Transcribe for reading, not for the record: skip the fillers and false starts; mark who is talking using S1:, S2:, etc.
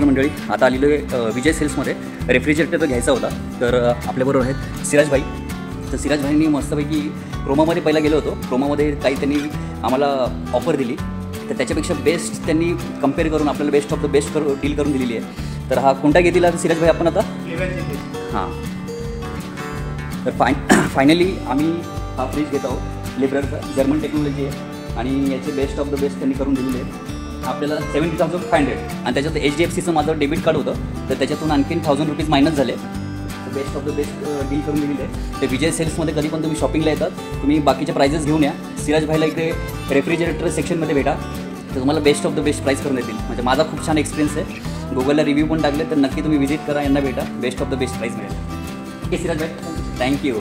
S1: नमस्कार मंडळी. आता आलेलो आहे विजय सेल्समध्ये. रेफ्रिजरेटर घ्यायचा होता, तर आपल्याबरोबर आहेत सिराज भाई. तर सिराज भाईंनी मस्तपैकी क्रोमामध्ये पहिला गेलो होतो. क्रोमामध्ये काही त्यांनी आम्हाला ऑफर दिली, तर त्याच्यापेक्षा बेस्ट त्यांनी कम्पेअर करून आपल्याला best of the best deal करून दिलेली आहे. तर हा कोणता घेतील आता सिराज भाई आपण आता? हां, तर फायनली आम्ही हा फ्रीज घेत आहोत. लिब्ररचा जर्मन टेक्नॉलॉजी आहे आणि याचे बेस्ट ऑफ द बेस्ट त्यांनी करून दिलेले आहे. आपल्याला 70,500 आणि त्याच्यात HDFCचं माझं डेबिट कार्ड होतं, तर त्याच्यातून आणखीन 1,000 रुपीज मायनस झाले. तर best of the best deal करून दिलेली आहे. ते विजय सेल्समध्ये कधी पण तुम्ही शॉपिंगला येतात, तुम्ही बाकीच्या प्राइजेस घेऊन या. सिराज भाईला इकडे रेफ्रिजरेटर सेक्शनमध्ये भेटा, तर तुम्हाला best of the best price करून देतील. म्हणजे माझा खूप छान एक्सपिरियन्स आहे. गुगलला रिव्ह्यू पण टाकले, तर नक्की तुम्ही विजिट करा, यांना भेटा. Best of the best price मिळेल. ओके सिराज भाई, थँक्यू.